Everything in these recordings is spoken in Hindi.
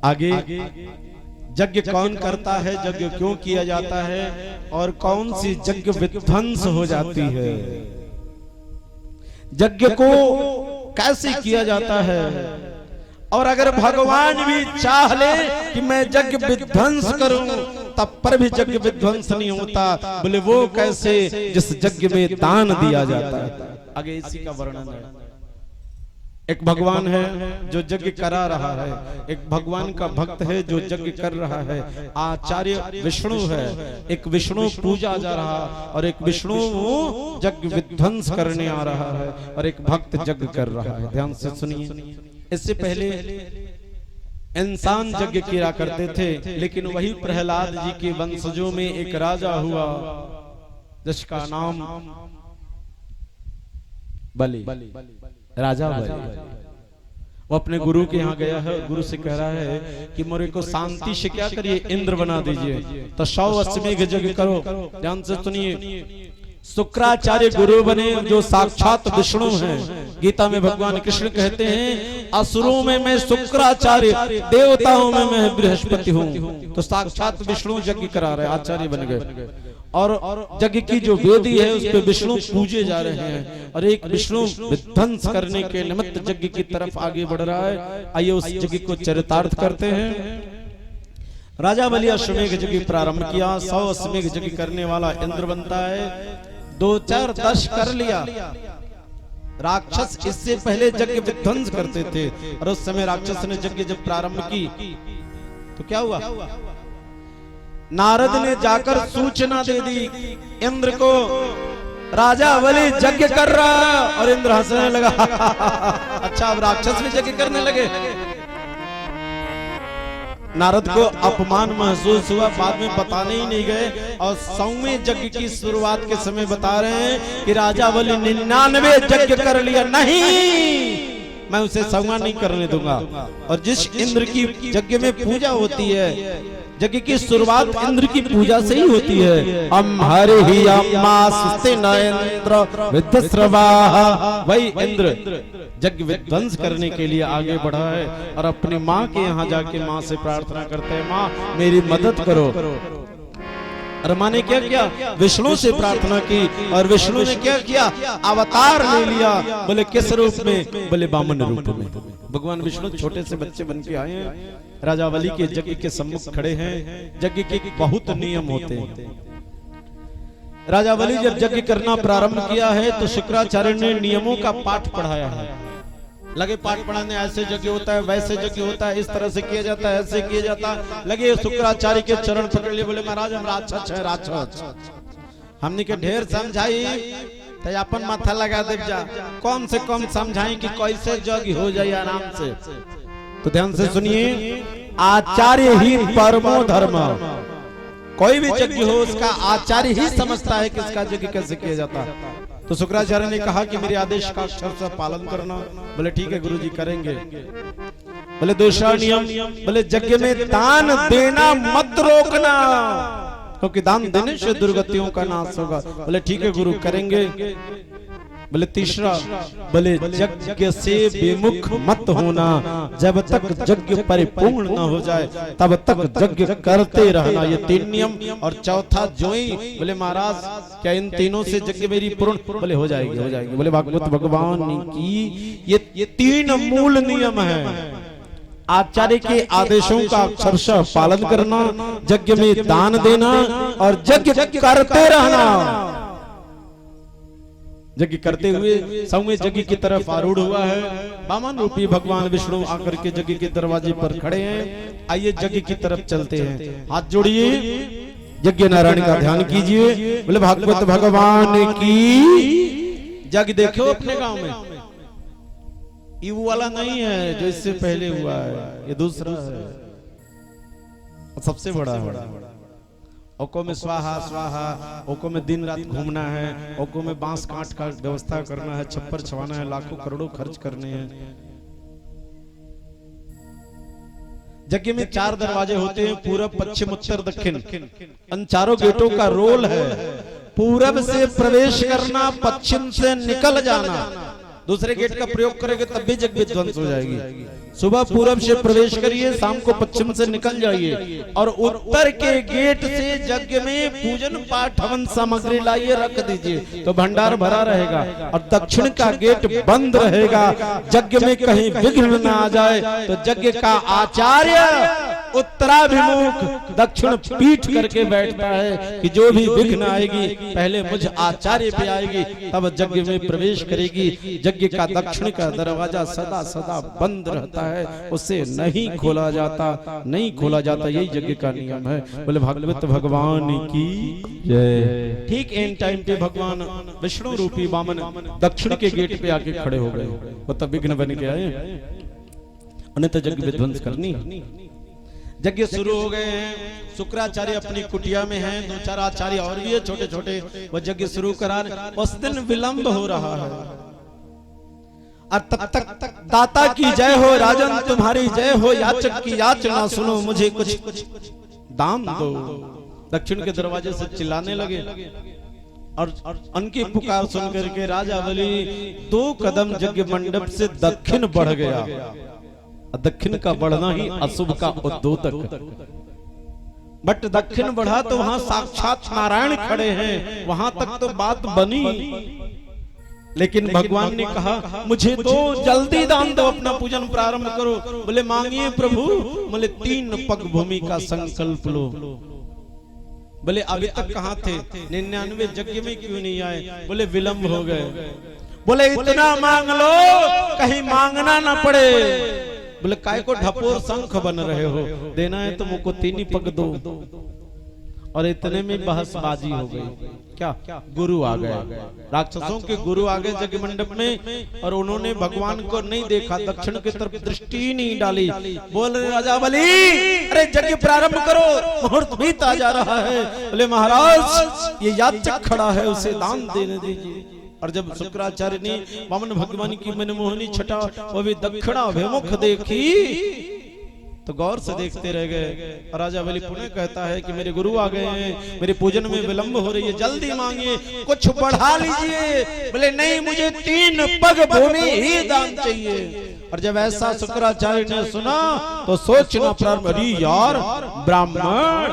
आगे यज्ञ कौन करता है, यज्ञ क्यों किया जाता है और कौन सी यज्ञ विध्वंस हो जाती है, यज्ञ को कैसे किया जाता है। और अगर भगवान भी चाह ले कि मैं यज्ञ विध्वंस करूं तब पर भी यज्ञ विध्वंस नहीं होता। बोले वो कैसे, जिस यज्ञ में दान दिया जाता है। आगे इसी का वर्णन है। एक भगवान है जो यज्ञ करा रहा है, एक भगवान का भक्त है जो यज्ञ कर रहा है। आचार्य विष्णु है, एक विष्णु पूजा जा रहा और एक विष्णु यज्ञ विध्वंस करने आ रहा है और एक भक्त यज्ञ कर रहा है। ध्यान से सुनिए। इससे पहले इंसान यज्ञ किया करते थे, लेकिन वही प्रहलाद जी के वंशजों में एक राजा हुआ जिसका नाम बलि, राजा बलि। वो अपने गुरु के यहाँ गया है, गुरु से कह रहा है कि मेरे को शांति से क्या करिए, इंद्र बना दीजिए। तो 100 अश्वमेघ यज्ञ करो। ध्यान से सुनिए। शुक्राचार्य गुरु बने जो साक्षात विष्णु हैं। गीता में भगवान कृष्ण कहते हैं असुरों में मैं शुक्राचार्य, देवताओं में मैं बृहस्पति हूँ। तो साक्षात विष्णु यज्ञ करा रहे, आचार्य बन गए। और यज्ञ की जो वेदी है उस पे विष्णु पूजे जा रहे हैं और एक विष्णु विध्वंस करने के निमित्त यज्ञ की तरफ आगे बढ़ रहा है। आइए उस यज्ञ को चरितार्थ करते हैं। राजा बलि अश्वमेघ यज्ञ प्रारंभ किया। 100 अश्वमेघ यज्ञ करने वाला इंद्र बनता है। 2 4 10 कर लिया। राक्षस इससे पहले यज्ञ विध्वंस करते थे और उस समय राक्षस ने यज्ञ जब प्रारंभ की तो क्या हुआ, नारद ने जाकर सूचना दे दी इंद्र को, राजा बलि यज्ञ कर रहा, और इंद्र हंसने लगा। अच्छा, अब राक्षस भी यज्ञ करने लगे। नारद को अपमान महसूस हुआ, बाद में बताने ही नहीं गए। और 100वें यज्ञ की शुरुआत के समय बता रहे हैं कि राजा बलि 99 यज्ञ कर लिया, नहीं मैं उसे 100वां नहीं करने दूंगा। और जिस इंद्र की यज्ञ में पूजा होती है, यज्ञ की शुरुआत इंद्र की पूजा से ही होती है। हरि वही इंद्र यज्ञ विध्वंस करने के लिए आगे बढ़ा है और अपनी माँ के यहाँ जाके माँ से प्रार्थना करते हैं, माँ मेरी मदद करो। और माँ ने क्या किया, विष्णु से प्रार्थना की और विष्णु ने क्या किया, अवतार ले लिया। बोले किस रूप में, बोले वामन रूप में। भगवान विष्णु छोटे से बच्चे बन के आए हैं, राजा बलि के यज्ञ के सम्मुख खड़े हैं। यज्ञ के बहुत नियम होते हैं। राजा बलि जब यज्ञ करना प्रारंभ किया है तो शुक्राचार्य ने नियमों का पाठ पढ़ाया है। लगे पाठ पढ़ाने, ऐसे यज्ञ होता है, वैसे यज्ञ होता है, इस तरह से किया जाता है, ऐसे किया जाता है। लगे शुक्राचार्य के चरण पकड़ लिए, बोले महाराज हम राक्षस है, राक्षस। हमने के ढेर समझाई तो अपन माथा लगा दे जा, कम से कम समझाई कि कैसे यज्ञ हो जाए आराम से। तो ध्यान से सुनिए, आचार्य ही परमो धर्म। कोई भी यज्ञ हो उसका आचार्य ही समझता है कि इसका यज्ञ कैसे किया जाता है। तो शुक्राचार्य ने कहा कि मेरे आदेश का अक्षर से पालन करना। बोले ठीक है गुरुजी करेंगे। बोले दूसरा नियम, बोले यज्ञ में दान देना मत रोकना, क्योंकि दान देने से दुर्गतियों का नाश होगा। बोले ठीक है गुरु करेंगे। बोले तीसरा, बोले यज्ञ से विमुख मत होना, जब तक यज्ञ परिपूर्ण न हो जाए तब तक यज्ञ करते रहना। ये 3 नियम। और चौथा जोई, बोले महाराज क्या इन तीनों से यज्ञ मेरी पूर्ण, बोले हो जाएगी हो जाएगी। बोले भागवत भगवान की ये 3 मूल नियम है। आचार्य के आदेशों का अक्षरशः पालन करना, यज्ञ में दान देना और यज्ञ करते रहना। यज्ञ करते हुए 100वें यज्ञ की तरफ आरूढ़ हुआ है। वामन रूपी भगवान विष्णु आकर के यज्ञ के दरवाजे पर खड़े हैं। आइए यज्ञ की तरफ चलते हैं। हाथ जोड़िए, यज्ञ नारायण का ध्यान कीजिए। बोले भागवत भगवान की। यज्ञ देखो अपने गांव में, ये वाला नहीं है जो इससे पहले हुआ है, ये दूसरा है, सबसे बड़ा है। ओको में स्वाहा स्वाहा, ओको में दिन रात घूमना है, ओको में बांस काट का व्यवस्था करना है, छप्पर छवाना है, लाखों करोड़ों खर्च करने हैं। यज्ञ में 4 दरवाजे होते हैं, पूरब पश्चिम उत्तर दक्षिण। इन चारों गेटों का रोल है पूरब से प्रवेश करना, पश्चिम से निकल जाना। दूसरे गेट का प्रयोग करेंगे तब भी यज्ञ विध्वंस हो जाएगी। सुबह पूरब से प्रवेश करिए, शाम को पश्चिम से निकल जाइए और उत्तर के गेट से यज्ञ में पूजन पाठ हवन सामग्री लाइए, रख दीजिए तो भंडार भरा रहेगा। और दक्षिण का गेट बंद रहेगा, यज्ञ में कहीं विघ्न न आ जाए। तो यज्ञ का आचार्य उत्तराभिमुख दक्षिण पीठ करके बैठता है कि जो भी विघ्न आएगी पहले मुझ आचार्य पे आएगी, तब यज्ञ में प्रवेश करेगी। यज्ञ का दक्षिण का दरवाजा सदा सदा बंद रहता है, उसे नहीं खोला जाता, नहीं खोला जाता। यही यज्ञ का नियम है। बोले भागवत भगवान की जय। ठीक एन टाइम पे भगवान विष्णु रूपी वामन दक्षिण के गेट पे आके खड़े हो गए। वो तब विघ्न बन के आए, उन्हें तो यज्ञ विध्वंस करनी। यज्ञ शुरू हो गए हैं। शुक्राचार्य अपनी कुटिया में हैं, 2-4 आचार्य और भी है छोटे छोटे, वो यज्ञ शुरू करा। उस दिन विलंब हो रहा है और तब तक दाता की जय हो, राजन तुम्हारी जय हो, याचक की याचना सुनो, मुझे कुछ दान दो। दक्षिण के दरवाजे से चिल्लाने लगे और उनकी पुकार सुन करके राजा बलि 2 कदम यज्ञ मंडप से दक्षिण बढ़ गया। दक्षिण का बढ़ना ही अशुभ का उद्योतक। बट दक्षिण बढ़ा तो वहां साक्षात नारायण खड़े हैं, वहां तक तो बात बनी। लेकिन भगवान ने कहा मुझे तो जल्दी दान दो, अपना पूजन प्रारंभ करो। बोले मांगिए प्रभु। बोले 3 पग भूमि का संकल्प लो। बोले अभी तक कहाँ थे? 99 यज्ञ में क्यों नहीं आए? बोले विलंब हो गए। बोले इतना मांग लो कहीं मांगना ना पड़े। बोले काय को ढपोर शंख बन रहे हो, देना है तो मुझको 3 पग दो। और इतने में बहसबाजी हो गई। क्या? गुरु आ गए, राक्षसों के गुरु आ गए यज्ञ मंडप में, और उन्होंने भगवान को नहीं देखा, दक्षिण की तरफ दृष्टि नहीं डाली। बोल रहे राजा बलि अरे यज्ञ प्रारंभ करो, मुहूर्त बीता जा रहा है। बोले महाराज ये याचक खड़ा है, उसे दान देने दीजिए। और जब शुक्राचार्य ने वामन भगवान की मनमोहनी छटा वो भी दक्षिणाभिमुख देखी तो गौर से देखते रह गए। राजा बलि पुनः कहता है कि मेरे गुरु आ गए हैं, मेरे पूजन में विलंब हो रही है, जल्दी मांगिए, कुछ बढ़ा लीजिए। बोले नहीं, मुझे 3 पग भूमि ही दान चाहिए। और जब ऐसा शुक्राचार्य ने सुना तो सोचना प्रारंभ, अरे यार ब्राह्मण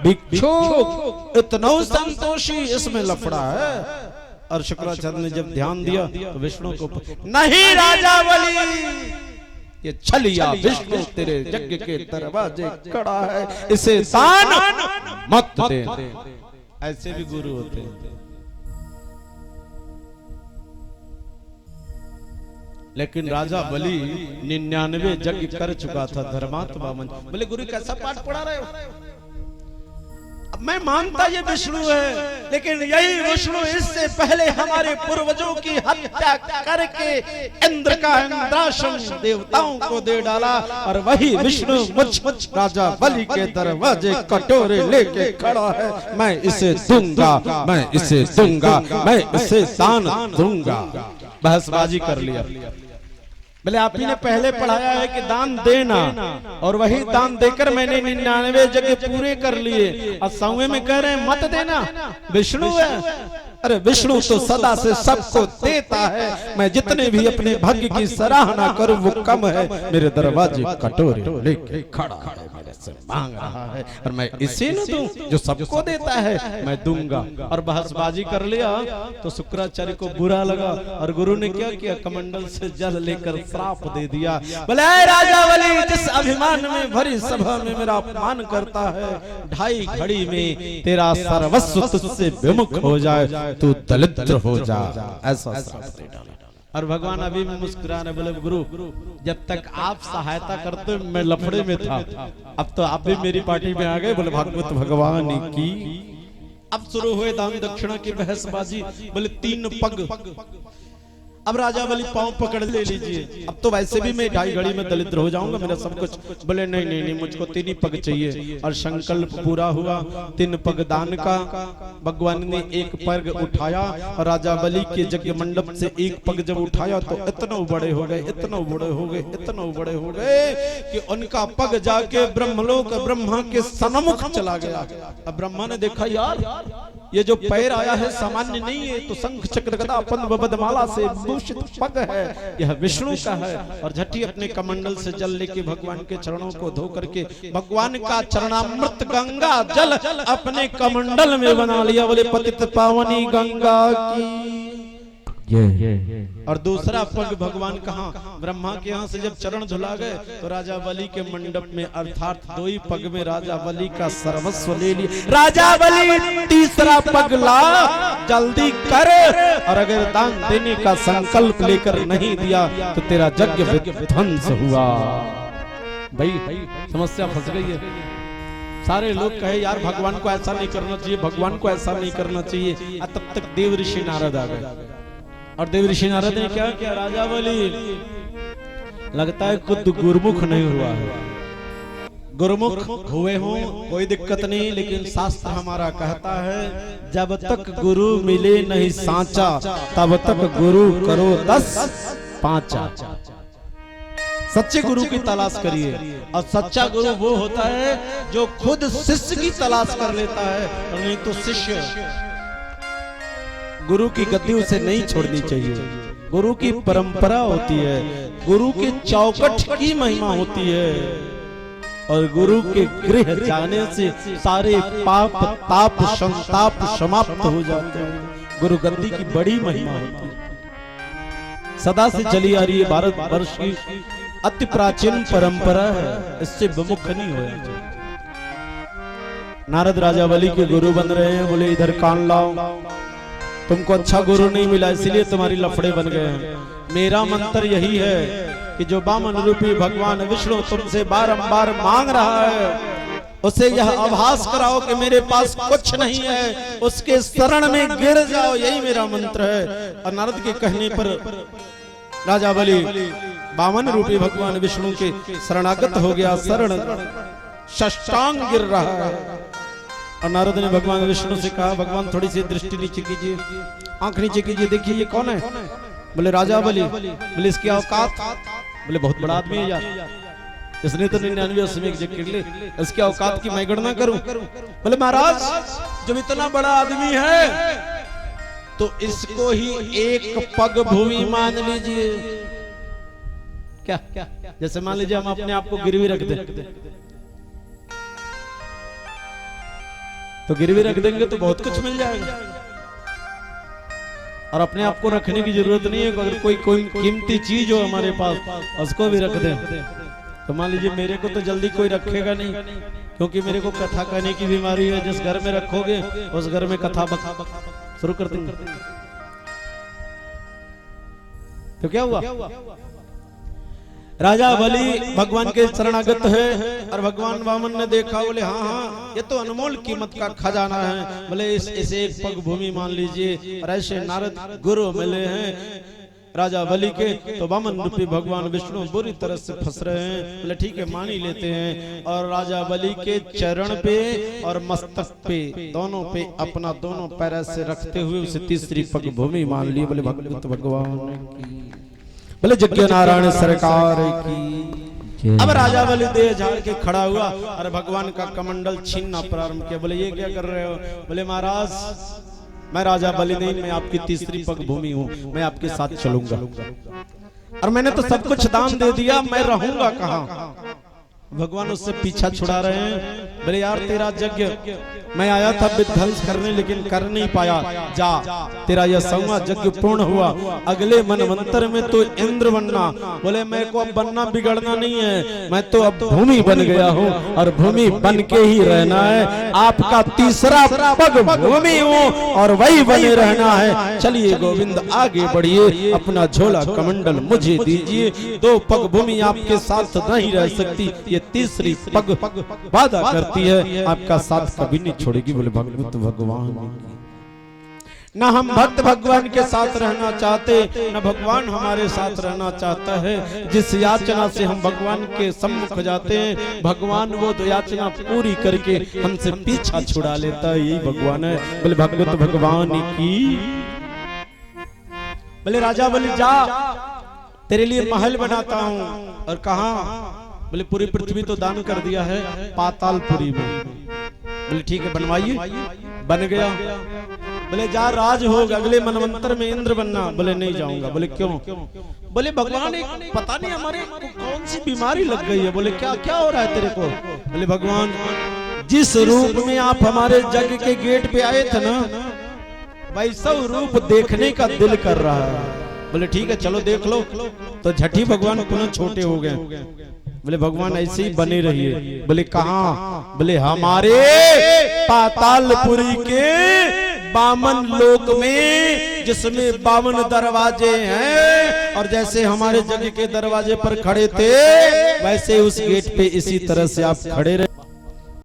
भिक्षुक इतना संतोषी, इसमें लफड़ा है। और शुक्राचार्य ने जब ध्यान दिया तो विष्णु को नहीं राजा बलि, ये छलिया विष्णु तेरे यज्ञ के दरवाजे खड़ा है, इसे दान मत दे। ऐसे भी गुरु होते हैं। लेकिन राजा बलि 99 यज्ञ कर चुका था, धर्मात्मा। बोले गुरु कैसा पाठ पढ़ा रहे हो? मैं मानता ये विष्णु है, लेकिन यही विष्णु इससे पहले हमारे पूर्वजों की हत्या करके इंद्र का इंद्रासन देवताओं को दे डाला। और वही विष्णु मुझ राजा बलि के दरवाजे कटोरे लेके खड़ा है। मैं इसे दूंगा, मैं इसे दूंगा, मैं इसे दान दूंगा। बहसबाजी कर लिया। बोले आप ही ने पहले पढ़ाया है कि दान देना, और वही दान देकर मैंने 99 यज्ञ पूरे कर लिए, और 100वें में कह रहे हैं मत देना। विष्णु है, अरे विष्णु तो सदा से सबको देता है। मैं जितने भी अपने भाग्य की सराहना करूं वो कम है। मेरे दरवाजे कटोरे लेके खड़ा है, मेरे से मांग रहा है, और मैं इसे न दूं जो सबको देता है, मैं दूंगा। और बहसबाजी कर लिया तो शुक्राचार्य को बुरा लगा, और गुरु ने क्या किया, कमंडल से जल लेकर श्राप दे दिया। बोले राजा बलि जिस अभिमान में भरी सभा में मेरा अपमान करता है, 2.5 घड़ी में तेरा सर्वस्व तुझसे विमुख हो जाए, तू दलिद्र हो जा। ऐसा श्राप दे डाला। और भगवान अभी भी मुस्कुरा रहे। बोले गुरु जब तक आप सहायता करते मैं लफड़े में था, अब तो आप भी मेरी पार्टी में आ गए। बोले भागवत भगवान की। अब शुरू हुए दान दक्षिणा की बहसबाजी। बोले 3 पग। अब राजा बलि पांव पकड़ ले लीजिए, अब तो वैसे भी मैं 2.5 घड़ी में दलिद्र हो जाऊंगा, मेरा सब कुछ। बोले नहीं नहीं नहीं, मुझको 3 ही पग चाहिए। और संकल्प पूरा हुआ, 3 पग दान का। भगवान ने 1 पग उठाया, और राजा बलि के यज्ञ मंडप से 1 पग जब उठाया तो इतना बड़े हो गए, इतना बड़े हो गए, इतना बड़े हो गए कि उनका पग जाके ब्रह्मलोक ब्रह्मा के सन्मुख चला गया। अब ब्रह्मा ने देखा यार ये जो पैर आया है सामान्य नहीं है, तो शंख चक्र गदा पद्म पद्ममाला से भूषित पग है, यह विष्णु का है। और झटी अपने कमंडल से जल लेके भगवान के चरणों को धो करके भगवान का चरणामृत गंगा जल अपने कमंडल में बना लिया। बोले पतित पावनी गंगा की। और दूसरा पग भगवान कहाँ, ब्रह्मा के यहाँ से जब चरण धुला गए तो राजा बलि के मंडप में, अर्थात दो ही पग में राजा बलि का सर्वस्व ले लिया। राजा बलि तीसरा पग ला, जल्दी कर, और अगर दान देने का संकल्प लेकर नहीं दिया तो तेरा यज्ञ विध्वंस हुआ। भाई समस्या फंस गई है। सारे लोग कहे यार भगवान को ऐसा नहीं करना चाहिए, भगवान को ऐसा नहीं करना चाहिए। तब तक देव ऋषि नारद आ गए, और देव ऋषि नारद ने क्या किया, राजा बलि लगता है खुद गुरुमुख नहीं हुआ है। गुरुमुख हुए हों कोई दिक्कत नहीं, लेकिन शास्त्र हमारा कहता है जब तक गुरु मिले नहीं सांचा तब तक गुरु करो 10 पांचा। सच्चे गुरु की तलाश करिए, और सच्चा गुरु वो होता है जो खुद शिष्य की तलाश कर लेता है, और नहीं तो शिष्य गुरु की गद्दी उसे नहीं छोड़नी चाहिए। गुरु की परंपरा होती है, गुरु के चौखट की महिमा होती है, और गुरु के गृह जाने से सारे पाप ताप संताप समाप्त हो जाते हैं। गुरु गद्दी की बड़ी महिमा होती है, सदा से चली आ रही है, भारत वर्ष की अति प्राचीन परंपरा है, इससे विमुख नहीं होया। नारद राजा बलि के गुरु बन रहे हैं। बोले इधर कान लाओ, तुमको अच्छा गुरु नहीं मिला इसलिए तुम्हारी लफड़े बन गए हैं। मेरा मंत्र यही है कि जो वामन रूपी भगवान विष्णु तुमसे बारंबार मांग रहा है, उसे यह आभास कराओ कि मेरे पास कुछ नहीं है, उसके शरण में गिर जाओ, यही मेरा मंत्र है। और नारद के कहने पर राजा बलि वामन रूपी भगवान विष्णु के शरणागत हो गया, शरण साष्टांग गिर रहा है। और नारद ने भगवान विष्णु से कहा, भगवान थोड़ी सी दृष्टि नीचे कीजिए, आंख नीचे कीजिए, देखिए ये कौन है। बोले राजा बलि। बोले इसकी औकात, बोले बहुत बड़ा आदमी है यार, इसने तो 99 अस्मी एक जगह ले, इसकी औकात की मैं गणना करूं। बोले महाराज जब इतना बड़ा आदमी है तो इसको ही एक पग भूमि मान लीजिए। क्या जैसे मान लीजिए हम अपने आप को गिरवी रख दें, तो गिरवी रख देंगे तो बहुत कुछ मिल जाएगा, और अपने आप को रखने की जरूरत नहीं है। अगर कोई कीमती चीज हो हमारे पास उसको भी रख दें, तो मान लीजिए मेरे को तो जल्दी कोई रखेगा नहीं, क्योंकि मेरे को कथा कहने की बीमारी है। जिस घर में रखोगे उस घर में कथा शुरू कर देंगे। तो क्या हुआ, राजा बलि भगवान के शरणागत है, और भगवान वामन ने देखा, बोले हाँ ये तो अनमोल कीमत का खजाना है। बोले इसे एक पग भूमि मान लीजिए। और ऐसे नारद गुरु मिले हैं राजा बलि के, तो वामन रूपी भगवान विष्णु बुरी तरह से फंस रहे हैं। बोले ठीक है मान ही लेते हैं। और राजा बलि के चरण पे और मस्तक पे, दोनों पे अपना दोनों पैर से रखते हुए उसे तीसरी पग भूमि मान ली। बोले भगवत भगवान की, बोले यज्ञ नारायण सरकार की। अब राजा बलि देह झाड़ के खड़ा हुआ और भगवान का कमंडल छीनना प्रारंभ किया। बोले ये क्या कर रहे हो। बोले महाराज मैं राजा बलि नहीं, मैं आपकी तीसरी पग भूमि हूँ, मैं आपके साथ चलूंगा, और मैंने तो सब कुछ दान दे दिया, मैं रहूंगा कहाँ। भगवान उससे पीछा छुड़ा रहे हैं। बोले यार तेरा यज्ञ मैं आया था विध्वंस करने, लेकिन कर नहीं पाया, जा तेरा यह 100वां यज्ञ पूर्ण हुआ, अगले मनवंतर में तो इंद्र बनना। बोले मेरे को अब बनना बिगड़ना नहीं है, मैं तो अब भूमि बन गया हूँ और भूमि बन के ही रहना है। आपका तीसरा पग भूमि हूँ और वही बने रहना है। चलिए गोविंद आगे बढ़िए, अपना झोला कमंडल मुझे दीजिए। 2 पग भूमि आपके साथ नहीं रह सकती, ये तीसरी पग वादा करती है आपका साथ कभी नहीं छोड़ेगी। बोले भगवत भगवान की। ना हम भक्त भगवान के साथ रहना चाहते, न भगवान हमारे साथ रहना चाहता है। जिस याचना से हम भगवान के सम्मुख जाते हैं, भगवान वो याचना पूरी करके हमसे पीछा छुड़ा लेता है, यही भगवान है। बोले भगवत भगवान की। बोले राजा बोले जा तेरे लिए महल बनाता हूँ। और कहा। बोले पूरी पृथ्वी तो दान कर दिया है, पातालपुरी में। बोले ठीक है बनवाइए। बन गया। बोले जा राज होगा, अगले मनवंतर में इंद्र बनना। बोले नहीं जाऊंगा। बोले क्यों? बोले भगवान एक पता नहीं हमारे को कौन सी बीमारी लग गई है। बोले क्या क्या हो रहा है तेरे को? बोले भगवान जिस रूप में आप हमारे जग के गेट पे आए थे ना, वैसा रूप देखने का दिल कर रहा है। बोले ठीक है चलो देख लो। तो झटी भगवान पुनः छोटे हो गए। बोले भगवान ऐसे ही बने रहिए। बोले कहाँ? बोले हमारे पातालपुरी के बामन लोक में, जिसमें 52 दरवाजे हैं, और जैसे हमारे जग के दरवाजे पर खड़े थे वैसे उस गेट पे इसी तरह से आप खड़े रहे।